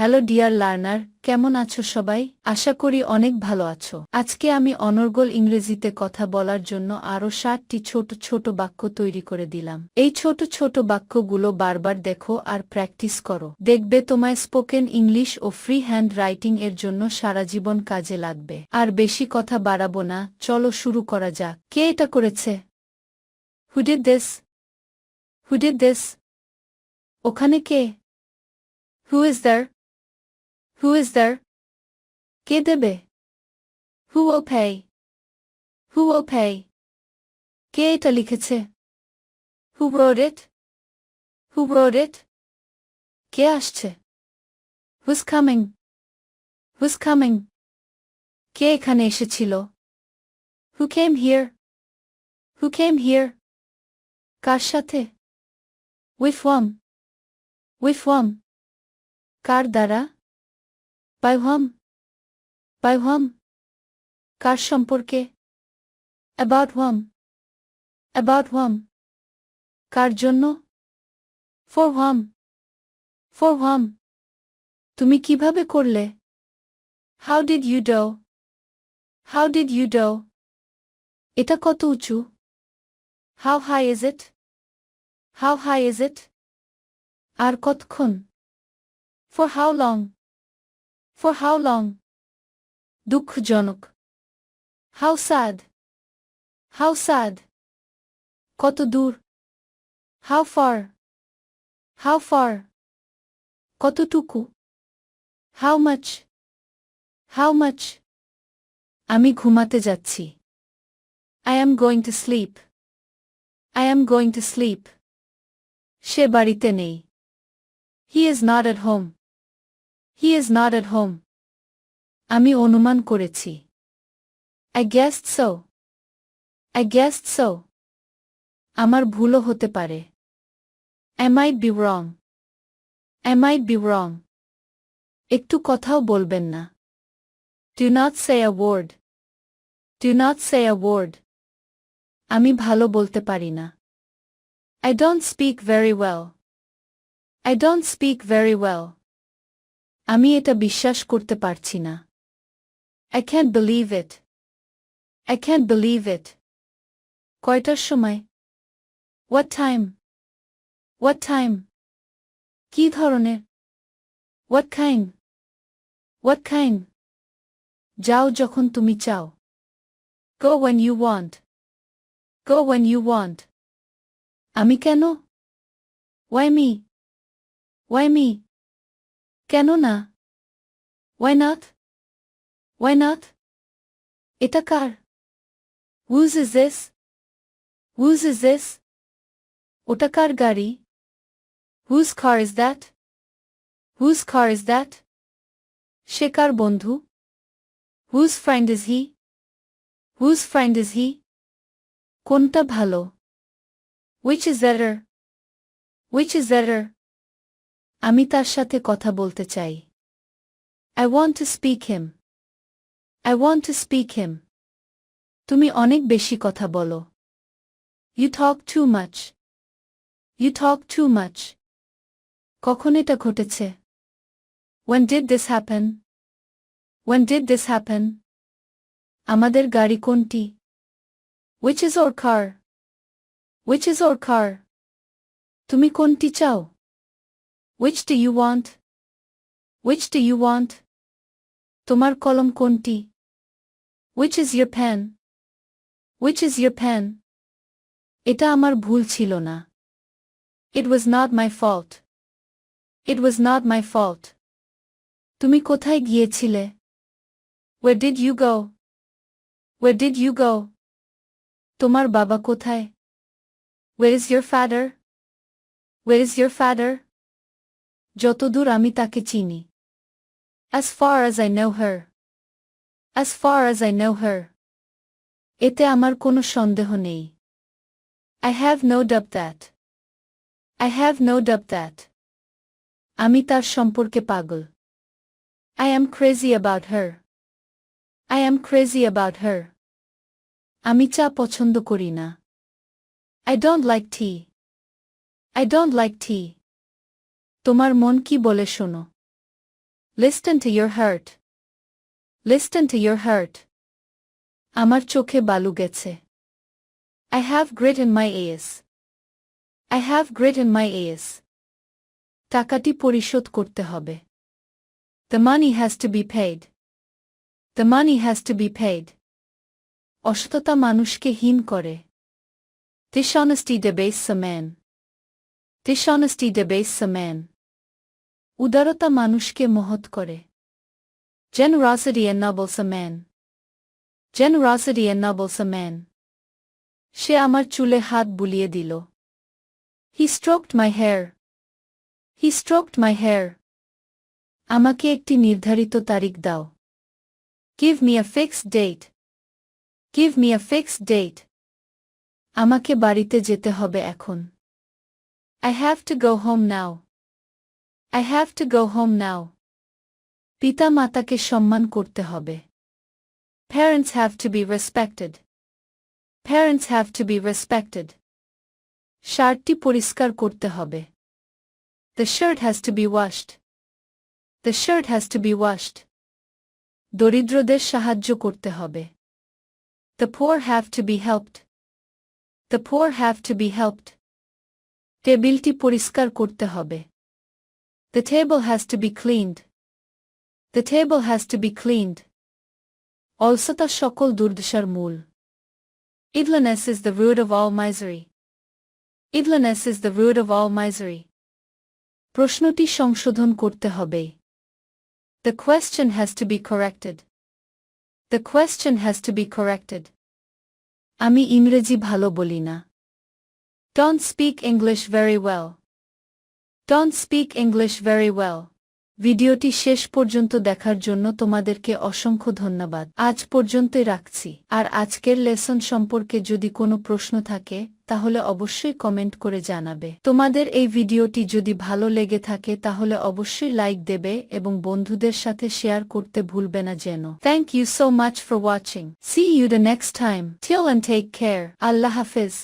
Hello dear learner, কেমন আছো সবাই? আশা করি অনেক ভালো আছো। আজকে আমি অনর্গল ইংরেজিতে কথা বলার জন্য আরও 7টি ছোট ছোট বাক্য তৈরি করে দিলাম। এই ছোট ছোট বাক্যগুলো বারবার দেখো আর প্র্যাকটিস করো। দেখবে তোমায় স্পোকেন ইংলিশ ও ফ্রি হ্যান্ড রাইটিং এর জন্য সারা জীবন কাজে লাগবে। আর বেশি কথা বাড়াবো না, চলো শুরু করা যাক। কে এটা করেছে? Who did this? Who did this? ওখানে কে? Who is there? Who is there? কে দেবে? Who will pay? Who will pay? কে এটা লিখেছে? Who wrote it? Who wrote it? কে আসছে? Who's coming? Who's coming? কে এখানে এসেছিল? Who came here? Who came here? কার সাথে? With whom? With whom? কার দ্বারা? By whom? By whom? কার সম্পর্কে? About whom? About whom? কার জন্য? For whom? For whom? তুমি কিভাবে করলে? How did you do? How did you do? এটা কত উঁচু? How high is it? How high is it? আর কতক্ষণ? For how long? For how long? দুঃখজনক. How sad? How sad? কত দূর? How far? How far? কতটুকু? How much? How much? আমি ঘুমাতে যাচ্ছি. I am going to sleep. I am going to sleep. সে বাড়িতে নেই. He is not at home. He is not at home. আমি অনুমান করেছি. I guessed so. I guessed so. আমার ভুলও হতে পারে. I might be wrong. I might be wrong. একটু কথাও বলবেন না. Do not say a word. Do not say a word. আমি ভালো বলতে পারি না. I don't speak very well. I don't speak very well. আমি এটা বিশ্বাস করতে পারছি না. I can't believe it. I can't believe it. কয়টার সময়? What time? What time? কি ধরনের? What kind? What kind? যাও যখন তুমি চাও. Go when you want. Go when you want. আমি কেন? Why me? Why me? কেন না? Why not? Why not? এটা কার? Whose is this? Whose is this? ওটা কার গাড়ি? Whose car is that? Whose car is that? সে কার বন্ধু? Whose friend is he? Whose friend is he? কোনটা ভালো? Which is better? Which is better? আমি তার সাথে কথা বলতে চাই. I want to speak him. I want to speak him. তুমি অনেক বেশি কথা বলো. You talk too much. You talk too much. কখন এটা ঘটেছে? When did this happen? When did this happen? আমাদের গাড়ি কোনটি? Which is our car? Which is our car? তুমি কোনটি চাও? Which do you want? Which do you want? তোমার কলম কোনটি? Which is your pen? Which is your pen? এটা আমার ভুল ছিল না. It was not my fault. It was not my fault. তুমি কোথায় গিয়েছিলে? Where did you go? Where did you go? তোমার বাবা কোথায়? Where is your father? Where is your father? যতদূর আমি তাকে চিনি. As far as I know her. As far as I know her. এতে আমার কোনো সন্দেহ নেই. I have no doubt that. I have no doubt that. আমি তার সম্পর্কে পাগল. I am crazy about her. I am crazy about her. আমি চা পছন্দ করি না. I don't like tea. I don't like tea. তোমার মন কি বলে শোনো. Listen to your heart. Listen to your heart. আমার চোখে বালু গেছে. I have grit in my ears. I have grit in my ears. টাকাটি পরিশোধ করতে হবে. The money has to be paid. The money has to be paid. অসততা মানুষকে হীন করে. Dishonesty debases a man. Dishonesty debases a man. উদারতা মানুষকে মহৎ করে. Generosity ennobles a man. Generosity ennobles a man. সে আমার চুলে হাত বুলিয়ে দিল. He stroked my hair. He stroked my hair. আমাকে একটি নির্ধারিত তারিখ দাও. Give me a fixed date. Give me a fixed date. আমাকে বাড়িতে যেতে হবে এখন. I have to go home now. I have to go home now. পিতা মাতাকে সম্মান করতে হবে. Parents have to be respected. Parents have to be respected. শার্টটি পরিষ্কার করতে হবে. The shirt has to be washed. The shirt has to be washed. দরিদ্রদের সাহায্য করতে হবে. The poor have to be helped. The poor have to be helped. টেবিলটি পরিষ্কার করতে হবে. The table has to be cleaned. The table has to be cleaned. অলসতা সকল দুর্দশার মূল. Idleness is the root of all misery. Idleness is the root of all misery. প্রশ্নটি সংশোধন করতে হবে. The question has to be corrected. The question has to be corrected. আমি ইংরেজি ভালো বলি না. Don't speak English very well. Don't speak English very well. ভিডিওটি শেষ পর্যন্ত দেখার জন্য তোমাদেরকে অসংখ্য ধন্যবাদ. আজ পর্যন্তই রাখছি. আর আজকের লেসন সম্পর্কে যদি কোনো প্রশ্ন থাকে তাহলে অবশ্যই কমেন্ট করে জানাবে. তোমাদের এই ভিডিওটি যদি ভালো লেগে থাকে তাহলে অবশ্যই লাইক দেবে এবং বন্ধুদের সাথে শেয়ার করতে ভুলবে না যেন. Thank you so much for watching. See you the next time. Till and take care. আল্লাহ হাফেজ.